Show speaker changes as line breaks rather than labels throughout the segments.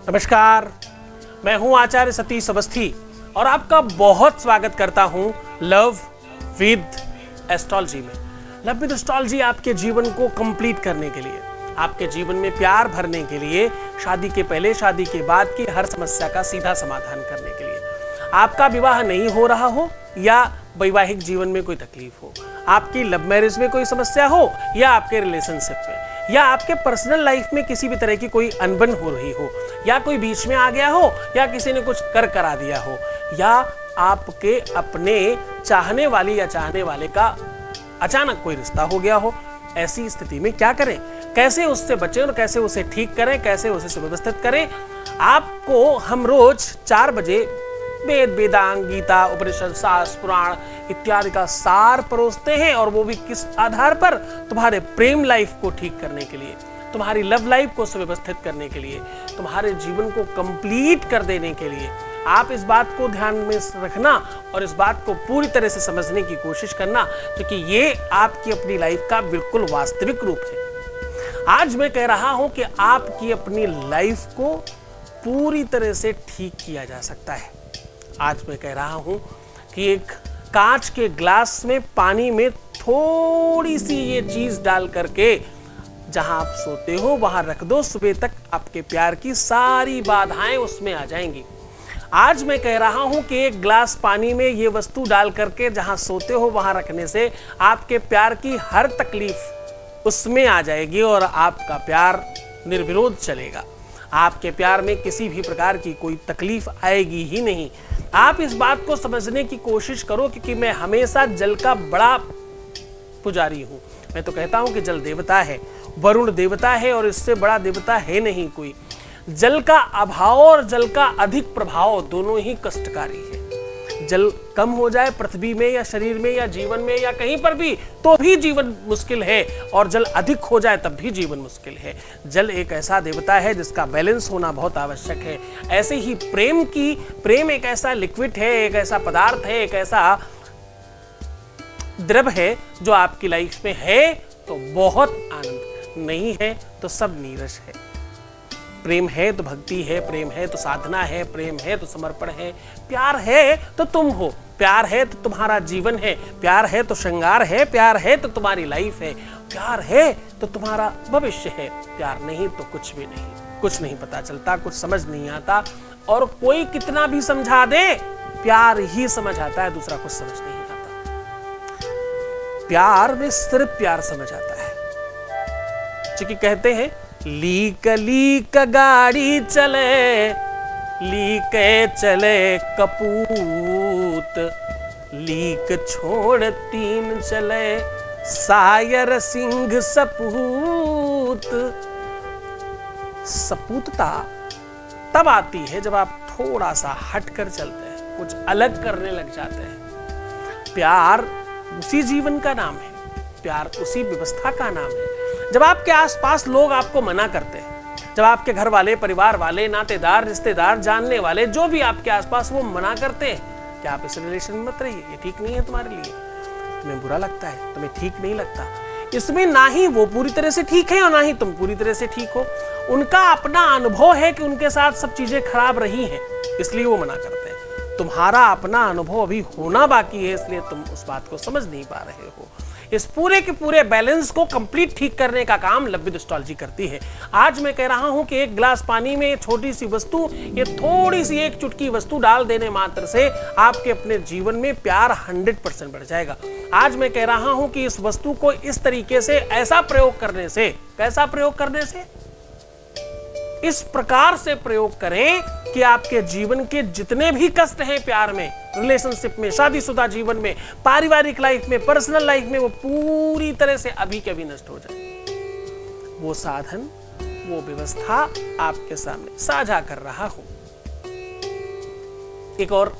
नमस्कार, मैं हूं आचार्य सतीश अवस्थी और आपका बहुत स्वागत करता हूं लव विद एस्ट्रोलॉजी में। लव विद एस्ट्रोलॉजी आपके जीवन को कंप्लीट करने के लिए, आपके जीवन में प्यार भरने के लिए, शादी के पहले शादी के बाद की हर समस्या का सीधा समाधान करने के लिए। आपका विवाह नहीं हो रहा हो या वैवाहिक जीवन में कोई तकलीफ हो, आपकी लव मैरिज में कोई समस्या हो या आपके रिलेशनशिप में, या आपके पर्सनल लाइफ में किसी भी तरह की कोई अनबन हो रही हो, या कोई बीच में आ गया हो, या किसी ने कुछ करा दिया हो, या आपके अपने चाहने वाली या चाहने वाले का अचानक कोई रिश्ता हो गया हो, ऐसी स्थिति में क्या करें, कैसे उससे बचें और कैसे उसे ठीक करें, कैसे उसे सुव्यवस्थित करें। आपको हम रोज 4 बजे वेद, वेदांग, गीता, उपनिषद, शास्त्र, पुराण इत्यादि का सार परोसते हैं, और वो भी किस आधार पर? तुम्हारे प्रेम लाइफ को ठीक करने के लिए, तुम्हारी लव लाइफ को सुव्यवस्थित करने के लिए, तुम्हारे जीवन को कंप्लीट कर देने के लिए। आप इस बात को ध्यान में रखना और इस बात को पूरी तरह से समझने की कोशिश करना, क्योंकि ये आपकी अपनी लाइफ का बिल्कुल वास्तविक रूप है। आज मैं कह रहा हूं कि आपकी अपनी लाइफ को पूरी तरह से ठीक किया जा सकता है। आज मैं कह रहा हूं कि एक कांच के ग्लास में पानी में थोड़ी सी ये चीज डाल करके जहां आप सोते हो वहां रख दो, सुबह तक आपके प्यार की सारी बाधाएं उसमें आ जाएंगी। आज मैं कह रहा हूं कि एक ग्लास पानी में ये वस्तु डाल करके जहां सोते हो वहां रखने से आपके प्यार की हर तकलीफ उसमें आ जाएगी और आपका प्यार निर्विरोध चलेगा। आपके प्यार में किसी भी प्रकार की कोई तकलीफ आएगी ही नहीं। आप इस बात को समझने की कोशिश करो, क्योंकि मैं हमेशा जल का बड़ा पुजारी हूं। मैं तो कहता हूं कि जल देवता है, वरुण देवता है, और इससे बड़ा देवता है नहीं कोई। जल का अभाव और जल का अधिक प्रभाव दोनों ही कष्टकारी है। जल कम हो जाए पृथ्वी में या शरीर में या जीवन में या कहीं पर भी तो भी जीवन मुश्किल है, और जल अधिक हो जाए तब भी जीवन मुश्किल है। जल एक ऐसा देवता है जिसका बैलेंस होना बहुत आवश्यक है। ऐसे ही प्रेम एक ऐसा लिक्विड है, एक ऐसा पदार्थ है, एक ऐसा द्रव है जो आपकी लाइफ में है तो बहुत आनंद, नहीं है तो सब नीरस है। प्रेम है तो भक्ति है, प्रेम है तो साधना है, प्रेम है तो समर्पण है, प्यार है तो तुम हो, प्यार है तो तुम्हारा जीवन है, प्यार है तो श्रृंगार है, प्यार है तो तुम्हारी लाइफ है, प्यार है तो तुम्हारा भविष्य है। प्यार नहीं तो कुछ भी नहीं, कुछ नहीं पता चलता, कुछ समझ नहीं आता, और कोई कितना भी समझा दे प्यार ही समझ आता है, दूसरा कुछ समझ नहीं आता। प्यार में सिर्फ प्यार समझ आता है। क्योंकि कहते हैं लीक लीक गाड़ी चले, लीके चले कपूत, लीक छोड़ 3 चले, सायर सिंह सपूत। सपूतता तब आती है जब आप थोड़ा सा हटकर चलते हैं, कुछ अलग करने लग जाते हैं। प्यार उसी जीवन का नाम है, प्यार उसी व्यवस्था का नाम है। जब आपके आसपास लोग आपको मना करते हैं, जब आपके घर वाले, परिवार वाले, नातेदार, रिश्तेदार, जानने वाले, जो भी आपके आसपास वो मना करते हैं कि आप इस रिलेशन में मत रहिए, ये ठीक नहीं है तुम्हारे लिए, तुम्हें बुरा लगता है, तुम्हें ठीक नहीं लगता, इसमें ना ही वो पूरी तरह से ठीक है और ना ही तुम पूरी तरह से ठीक हो। उनका अपना अनुभव है कि उनके साथ सब चीजें खराब रही हैं, इसलिए वो मना करते हैं। तुम्हारा अपना अनुभव अभी होना बाकी है, इसलिए तुम उस बात को समझ नहीं पा रहे हो। इस पूरे के पूरे बैलेंस को कंप्लीट ठीक करने का काम लव विद एस्ट्रोलॉजी करती है। आज मैं कह रहा हूं कि एक गिलास पानी में छोटी सी वस्तु, ये थोड़ी सी एक चुटकी वस्तु डाल देने मात्र से आपके अपने जीवन में प्यार 100% बढ़ जाएगा। आज मैं कह रहा हूं कि इस वस्तु को इस तरीके से, ऐसा प्रयोग करने से, कैसा प्रयोग करने से, इस प्रकार से प्रयोग करें कि आपके जीवन के जितने भी कष्ट हैं प्यार में, रिलेशनशिप में, शादीशुदा जीवन में, पारिवारिक लाइफ में, पर्सनल लाइफ में, वो पूरी तरह से अभी के अभी नष्ट हो जाए। वो साधन, वो व्यवस्था आपके सामने साझा कर रहा हूं। एक और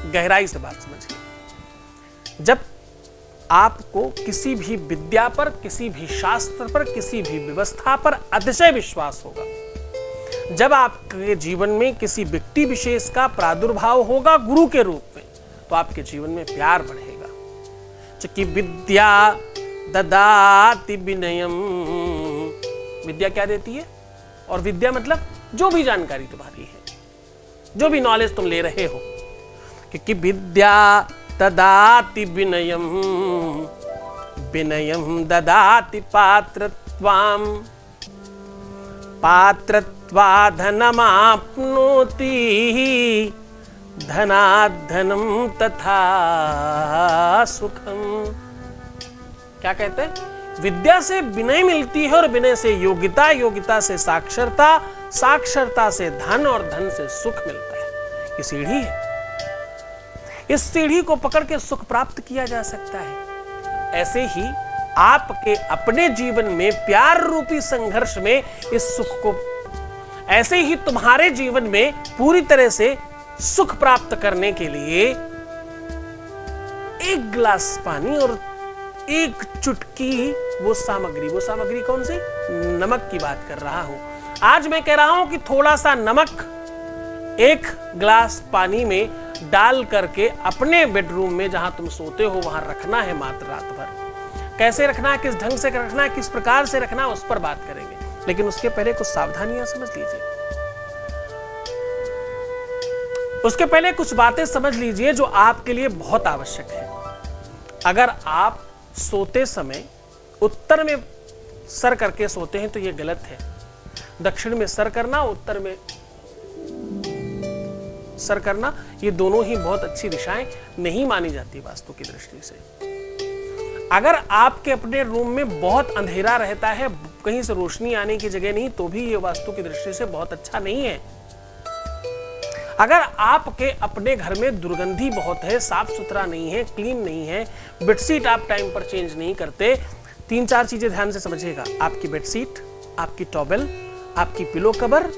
गहराई से बात समझिए। जब आपको किसी भी विद्या पर, किसी भी शास्त्र पर, किसी भी व्यवस्था पर अतिशय विश्वास होगा, जब आपके जीवन में किसी व्यक्ति विशेष का प्रादुर्भाव होगा गुरु के रूप में, तो आपके जीवन में प्यार बढ़ेगा। चूंकि विद्या ददाति विनयम, विद्या क्या देती है? और विद्या मतलब जो भी जानकारी तुम्हारी है, जो भी नॉलेज तुम ले रहे हो, क्योंकि विद्या ददाति विनयम, विनयम ददाति पात्रत्वाम, पात्रत्वा धनमाप्नोति, धनाद्धनम तथा सुखम। क्या कहते हैं? विद्या से विनय मिलती है और विनय से योग्यता, योग्यता से साक्षरता, साक्षरता से धन और धन से सुख मिलता है। ये सीढ़ी है, इस सीढ़ी को पकड़ के सुख प्राप्त किया जा सकता है। ऐसे ही आपके अपने जीवन में प्यार रूपी संघर्ष में इस सुख को, ऐसे ही तुम्हारे जीवन में पूरी तरह से सुख प्राप्त करने के लिए एक गिलास पानी और एक चुटकी वो सामग्री कौन सी? नमक की बात कर रहा हूं। आज मैं कह रहा हूं कि थोड़ा सा नमक एक गिलास पानी में डाल करके अपने बेडरूम में जहां तुम सोते हो वहां रखना है मात्र रात भर। कैसे रखना है, किस ढंग से रखना है, किस प्रकार से रखना है, उस पर बात करेंगे, लेकिन उसके पहले कुछ सावधानियां समझ लीजिए। उसके पहले कुछ बातें समझ लीजिए जो आपके लिए बहुत आवश्यक है। अगर आप सोते समय उत्तर में सर करके सोते हैं तो यह गलत है। दक्षिण में सर करना, उत्तर में सर करना, ये दोनों ही बहुत अच्छी दिशाएं नहीं मानी जाती वास्तु की दृष्टि से। अगर आपके अपने रूम में बहुत अंधेरा रहता है, कहीं से रोशनी आने की जगह नहीं, तो भी ये वास्तु की दृष्टि से बहुत अच्छा नहीं है। अगर आपके अपने घर में दुर्गंधी बहुत है, साफ सुथरा नहीं है, क्लीन नहीं है, बेडशीट आप टाइम पर चेंज नहीं करते, 3-4 चीजें ध्यान से समझिएगा। आपकी बेडशीट, आपकी टॉवेल, आपकी पिलो कवर,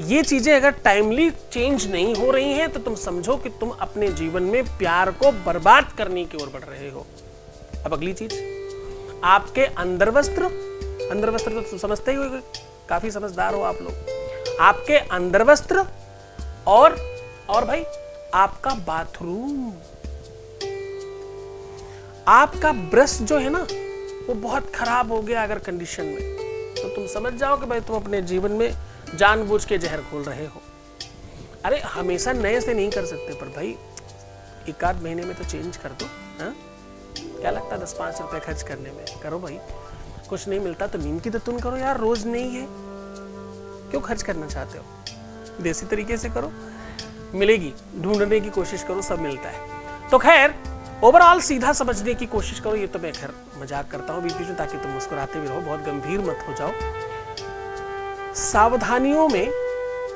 ये चीजें अगर टाइमली चेंज नहीं हो रही हैं तो तुम समझो कि तुम अपने जीवन में प्यार को बर्बाद करने की ओर बढ़ रहे हो। अब अगली चीज, आपके अंदर वस्त्र तो तुम समझते ही हो, काफी समझदार हो आप लोग। आपके अंदर वस्त्र और भाई आपका बाथरूम, आपका ब्रश जो है ना वो बहुत खराब हो गया अगर कंडीशन में, तो तुम समझ जाओ कि भाई तुम अपने जीवन में जानबूझ के जहर खोल रहे हो। अरे हमेशा नए से नहीं कर सकते, पर भाई 1-8 महीने में तो चेंज कर दो। हाँ, क्या लगता है 10-5 रुपए खर्च करने में? करो भाई, कुछ नहीं मिलता तो नीम की दतून करो यार, रोज नहीं है, क्यों खर्च करना चाहते हो? देसी तरीके से करो, मिलेगी, ढूंढने की कोशिश करो, सब मिलता है। तो खैर ओवरऑल सीधा समझने की कोशिश करो। ये तो मैं खैर मजाक करता हूँ बीच बीच में, ताकि तुम मुस्कुराते भी रहो, बहुत गंभीर मत हो जाओ। सावधानियों में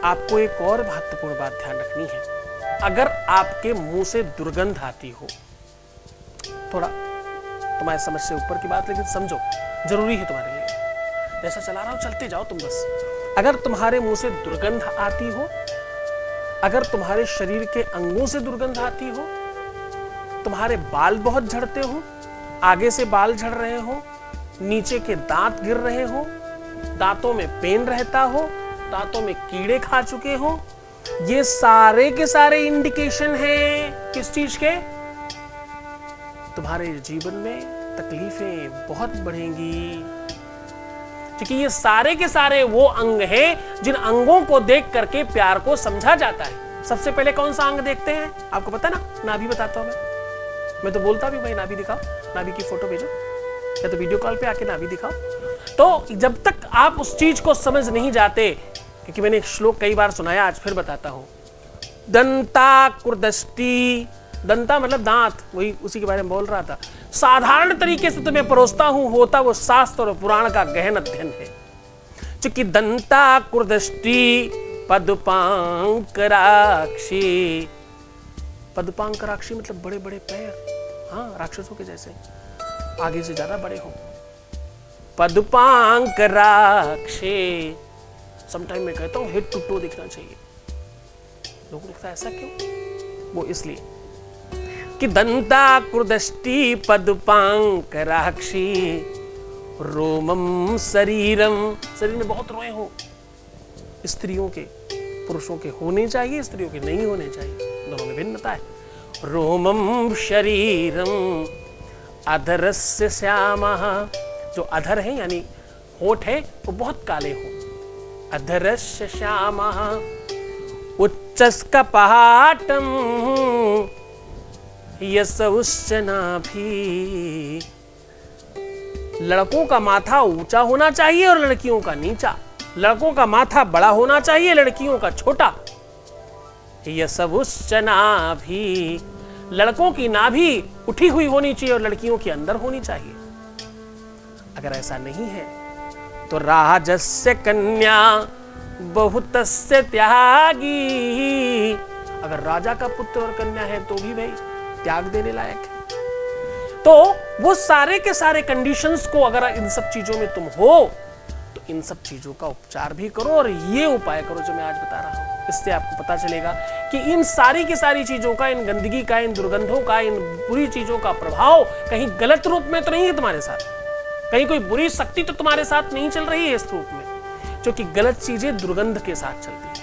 आपको एक और महत्वपूर्ण बात ध्यान रखनी है। अगर आपके मुंह से दुर्गंध आती हो, थोड़ा तुम्हारी समझ से ऊपर की बात, लेकिन समझो जरूरी है तुम्हारे लिए, जैसा चला रहा हो चलते जाओ तुम बस। अगर तुम्हारे मुंह से दुर्गंध आती हो, अगर तुम्हारे शरीर के अंगों से दुर्गंध आती हो, तुम्हारे बाल बहुत झड़ते हो, आगे से बाल झड़ रहे हो, नीचे के दांत गिर रहे हो, दांतों में पेन रहता हो, दांतों में कीड़े खा चुके हो, ये सारे के सारे इंडिकेशन हैं किस चीज के? तुम्हारे जीवन में तकलीफें बहुत बढ़ेंगी, क्योंकि ये सारे के सारे वो अंग हैं जिन अंगों को देख करके प्यार को समझा जाता है। सबसे पहले कौन सा अंग देखते हैं आपको पता है ना? नाभि बताता हूं मैं तो बोलता भी भाई नाभि दिखाओ, नाभि की फोटो भेजो, या तो वीडियो कॉल पे आके नाभि दिखाओ। तो जब तक आप उस चीज को समझ नहीं जाते, क्योंकि मैंने एक श्लोक कई बार सुनाया, आज फिर बताता हूं। दंता कुर्दष्टि, दंता मतलब दांत, वही उसी के बारे में बोल रहा था। साधारण तरीके से तुम्हें परोसता हूं, होता वो शास्त्र और पुराण का गहन अध्ययन है। चूंकि दंता कुर्दष्टि पदपांकराक्षी, पदपांकराक्षी मतलब बड़े बड़े पैर, हाँ राक्षसों के जैसे, आगे से ज्यादा बड़े हो। पदपांकराक्षी, समटाइम मैं कहता हूं हेड टू टो दिखना चाहिए। लोगों को ऐसा क्यों? वो इसलिए कि दंता कुर्दष्टि पदपांकराक्षी रोमम शरीरम, शरीर में बहुत रोए हो। स्त्रियों के, पुरुषों के होने चाहिए, स्त्रियों के नहीं होने चाहिए, दोनों में भिन्नता है। रोमम शरीरम अधरस्य श्यामः, जो अधर है यानी होठ है वो बहुत काले हो, अधरस्य श्यामः उच्चस्कपाटं यशौश्च नाभि। लड़कों का माथा ऊंचा होना चाहिए और लड़कियों का नीचा। लड़कों का माथा बड़ा होना चाहिए, लड़कियों का छोटा। यशौश्च नाभि, लड़कों की नाभि उठी हुई होनी चाहिए और लड़कियों की अंदर होनी चाहिए। अगर ऐसा नहीं है तो राजस्य कन्या बहुतस्य त्यागी। अगर राजा का पुत्र और कन्या है तो भी भाई त्याग देने लायक है। तो वो सारे के सारे कंडीशंस को अगर इन सब चीजों में तुम हो तो इन सब चीजों का उपचार भी करो और ये उपाय करो जो मैं आज बता रहा हूं। इससे आपको पता चलेगा कि इन सारी की सारी चीजों का, इन गंदगी का, इन दुर्गंधों का, इन बुरी चीजों का प्रभाव कहीं गलत रूप में तो नहीं है तुम्हारे साथ, कहीं कोई बुरी शक्ति तो तुम्हारे साथ नहीं चल रही है इस रूप में, क्योंकि गलत चीजें दुर्गंध के साथ चलती है,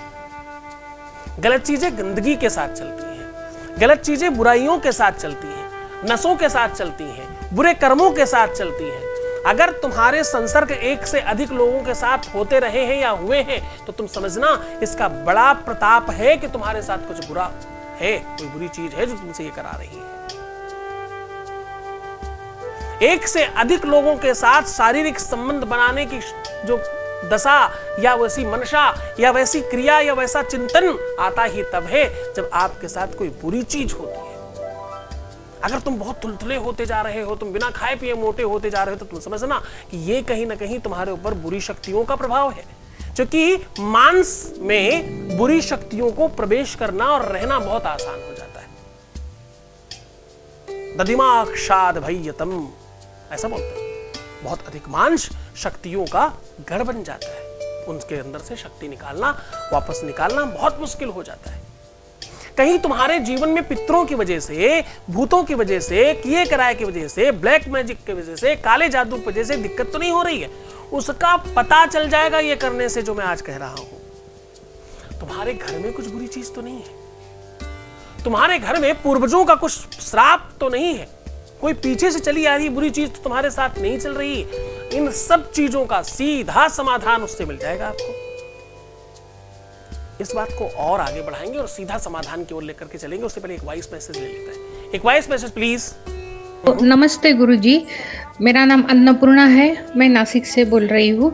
गलत चीजें गंदगी के साथ चलती हैं, गलत चीजें बुराइयों के साथ चलती हैं, नशों के साथ चलती हैं, बुरे कर्मों के साथ चलती हैं। अगर तुम्हारे संसर्ग एक से अधिक लोगों के साथ होते रहे हैं या हुए हैं तो तुम समझना इसका बड़ा प्रताप है कि तुम्हारे साथ कुछ बुरा है, कोई बुरी चीज है जो तुमसे ये करा रही है। एक से अधिक लोगों के साथ शारीरिक संबंध बनाने की जो दशा या वैसी मनशा या वैसी क्रिया या वैसा चिंतन आता ही तब है जब आपके साथ कोई बुरी चीज होती है। अगर तुम बहुत तुलतुले होते जा रहे हो, तुम बिना खाए पिए मोटे होते जा रहे हो, तो तुम समझना कि ये कहीं ना कहीं तुम्हारे ऊपर बुरी शक्तियों का प्रभाव है, क्योंकि मांस में बुरी शक्तियों को प्रवेश करना और रहना बहुत आसान हो जाता है। दधिमाक्षाद भय्यतम ऐसा बोलते हैं, बहुत अधिक मांस शक्तियों का गढ़ बन जाता है, उनके अंदर से शक्ति निकालना, वापस निकालना बहुत मुश्किल हो जाता है। कहीं तुम्हारे जीवन में पितरों की वजह से, भूतों की वजह से, किए कराए की वजह से, ब्लैक मैजिक की वजह से, काले जादू की वजह से दिक्कत तो नहीं हो रही है, उसका पता चल जाएगा ये करने से जो मैं आज कह रहा हूं। तुम्हारे घर में कुछ बुरी चीज तो नहीं है, तुम्हारे घर में पूर्वजों का कुछ श्राप तो नहीं है, कोई पीछे से चली आ रही बुरी चीज तो तुम्हारे साथ नहीं चल रही। इन सब चीजों का सीधा समाधान उससे मिल जाएगा आपको। इस बात को और आगे बढ़ाएंगे और सीधा समाधान की ओर लेकर के चलेंगे। उससे पहले एक वॉइस मैसेज ले लेते हैं। एक वॉइस मैसेज प्लीज।
नमस्ते गुरुजी, मेरा नाम अन्नपूर्णा है, मैं नासिक से बोल रही हूँ।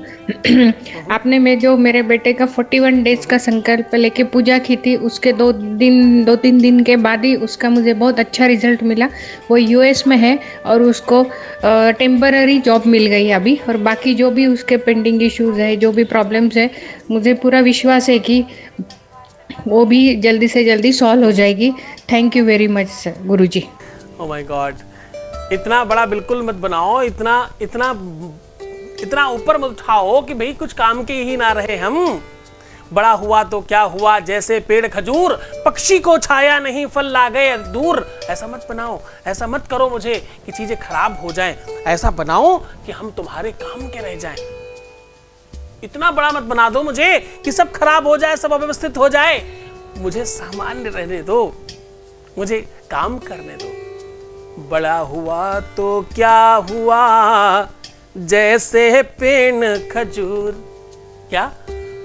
आपने मेरे बेटे का 41 डेज का संकल्प लेके पूजा की थी, उसके 2-3 दिन के बाद ही उसका मुझे बहुत अच्छा रिजल्ट मिला। वो यूएस में है और उसको टेम्पररी जॉब मिल गई अभी, और बाकी जो भी उसके पेंडिंग इश्यूज है, जो भी प्रॉब्लम्स है, मुझे पूरा विश्वास है कि वो भी जल्दी से जल्दी सॉल्व हो जाएगी। Thank you very much sir Guruji.
Oh my God, इतना बड़ा बिल्कुल मत बनाओ, इतना ऊपर मत उठाओ कि भाई कुछ काम के ही ना रहे हम। बड़ा हुआ तो क्या हुआ, जैसे पेड़ खजूर, पक्षी को छाया नहीं फल ला गए दूर। ऐसा मत बनाओ, ऐसा मत करो मुझे कि चीजें खराब हो जाएं। ऐसा बनाओ कि हम तुम्हारे काम के रह जाएं। इतना बड़ा मत बना दो मुझे कि सब खराब हो जाए, सब अव्यवस्थित हो जाए। मुझे सामान्य रहने दो, मुझे काम करने दो। बड़ा हुआ तो क्या हुआ, जैसे पेड़ खजूर। क्या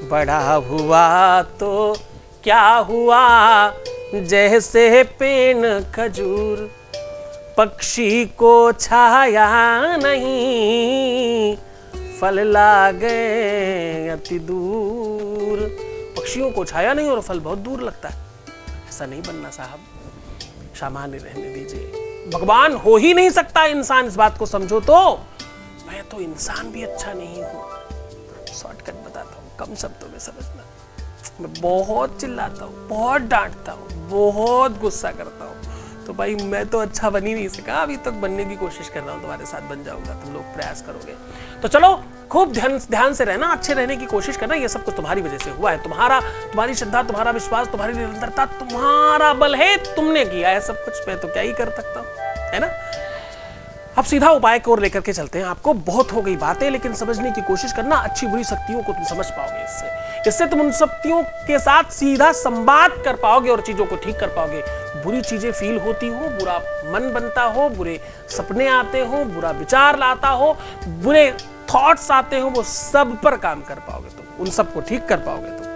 बड़ा हुआ तो क्या हुआ, जैसे पेड़ खजूर। पक्षी को छाया नहीं, फल लागे अति दूर। पक्षियों को छाया नहीं और फल बहुत दूर लगता है। ऐसा नहीं बनना साहब, सामान्य रहने दीजिए। भगवान हो ही नहीं सकता इंसान, इस बात को समझो। तो मैं तो इंसान भी अच्छा नहीं हूं। शॉर्टकट बताता हूं, कम शब्दों में समझना। मैं बहुत चिल्लाता हूं, बहुत डांटता हूं, बहुत गुस्सा करता हूं, तो भाई मैं तो अच्छा बन ही नहीं सका, अभी तक बनने की कोशिश कर रहा हूं। तुम्हारे साथ बन जाऊंगा, तुम लोग प्रयास करोगे तो चलो। खूब ध्यान से रहना, अच्छे रहने की कोशिश करना। ये सब कुछ तुम्हारी वजह से हुआ है। तुम्हारी श्रद्धा, तुम्हारा विश्वास, तुम्हारी निरंतरता, तुम्हारा बल है, तुमने किया है सब कुछ। मैं तो क्या ही कर सकता हूं, है ना। अब सीधा उपाय की ओर लेकर के चलते हैं आपको। बहुत हो गई बातें, लेकिन समझने की कोशिश करना। अच्छी बुरी शक्तियों को तुम समझ पाओगे। इससे तुम उन शक्तियों के साथ सीधा संवाद कर पाओगे और चीजों को ठीक कर पाओगे। बुरी चीजें फील होती हो, बुरा मन बनता हो, बुरे सपने आते हो, बुरा विचार लाता हो, बुरे थॉट्स आते हो वो सब पर काम कर पाओगे तुम, उन सबको ठीक कर पाओगे तुम।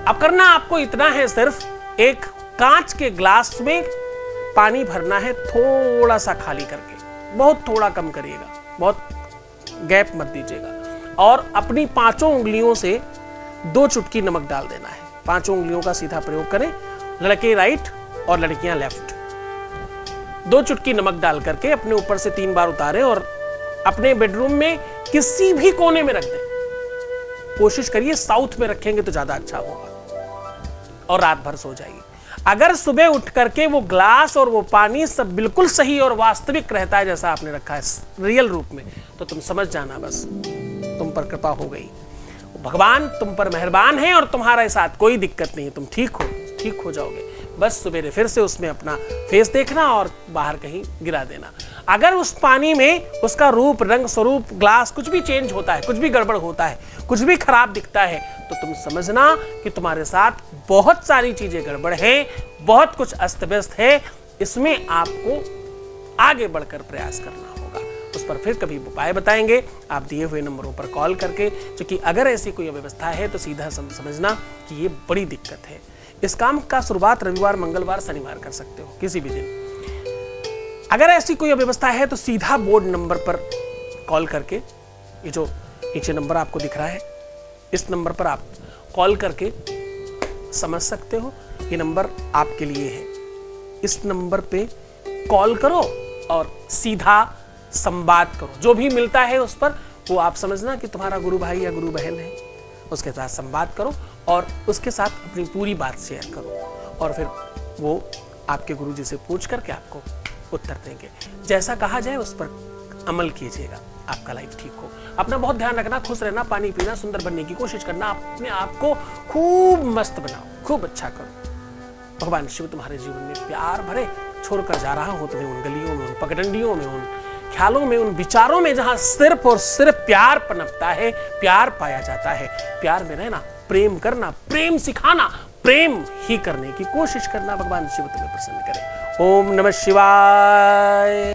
अब करना आपको इतना है, सिर्फ एक कांच के ग्लास में पानी भरना है, थोड़ा सा खाली करके, बहुत थोड़ा कम करिएगा, बहुत गैप मत दीजिएगा, और अपनी 5 उंगलियों से 2 चुटकी नमक डाल देना है। 5 उंगलियों का सीधा प्रयोग करें, लड़के राइट और लड़कियां लेफ्ट। 2 चुटकी नमक डाल करके अपने ऊपर से 3 बार उतारें और अपने बेडरूम में किसी भी कोने में रख दें। कोशिश करिए साउथ में रखेंगे तो ज्यादा अच्छा होगा, और रात भर सो जाइए। अगर सुबह उठ करके वो ग्लास और वो पानी सब बिल्कुल सही और वास्तविक रहता है जैसा आपने रखा है रियल रूप में, तो तुम समझ जाना बस तुम पर कृपा हो गई, भगवान तुम पर मेहरबान है और तुम्हारे साथ कोई दिक्कत नहीं, तुम ठीक हो जाओगे। बस सवेरे फिर से उसमें अपना फेस देखना और बाहर कहीं गिरा देना। अगर उस पानी में उसका रूप, रंग, स्वरूप, ग्लास कुछ भी चेंज होता है, कुछ भी गड़बड़ होता है, कुछ भी खराब दिखता है, तो तुम समझना कि तुम्हारे साथ बहुत सारी चीजें गड़बड़ हैं, बहुत कुछ अस्त व्यस्त है। इसमें आपको आगे बढ़कर प्रयास करना होगा। उस पर फिर कभी उपाय बताएंगे आप दिए हुए नंबरों पर कॉल करके, क्योंकि अगर ऐसी कोई व्यवस्था है तो सीधा समझना कि ये बड़ी दिक्कत है। इस काम का शुरुआत रविवार, मंगलवार, शनिवार कर सकते हो, किसी भी दिन। अगर ऐसी कोई व्यवस्था है तो सीधा बोर्ड नंबर पर कॉल करके, ये जो नीचे नंबर आपको दिख रहा है, इस नंबर पर आप कॉल करके समझ सकते हो। ये नंबर आपके लिए है। इस नंबर पे कॉल करो और सीधा संवाद करो। जो भी मिलता है उस पर वो आप समझना कि तुम्हारा गुरु भाई या गुरु बहन है, उसके साथ संवाद करो और उसके साथ अपनी पूरी बात शेयर करो, और फिर वो आपके गुरु जी से पूछ करके आपको उत्तर देंगे। जैसा कहा जाए उस पर अमल कीजिएगा, आपका लाइफ ठीक हो। अपना बहुत ध्यान रखना, खुश रहना, पानी पीना, सुंदर बनने की कोशिश करना, अपने आप को खूब मस्त बनाओ, खूब अच्छा करो। भगवान शिव तुम्हारे जीवन में प्यार भरे छोड़कर जा रहा हो तुम्हें उन गलियों में, उन पगडंडियों में, उन ख्यालों में, उन विचारों में जहां सिर्फ और सिर्फ प्यार पनपता है, प्यार पाया जाता है। प्यार में रहना, प्रेम करना, प्रेम सिखाना, प्रेम ही करने की कोशिश करना। भगवान शिव तुम्हें प्रसन्न करे। ओम नमः शिवाय।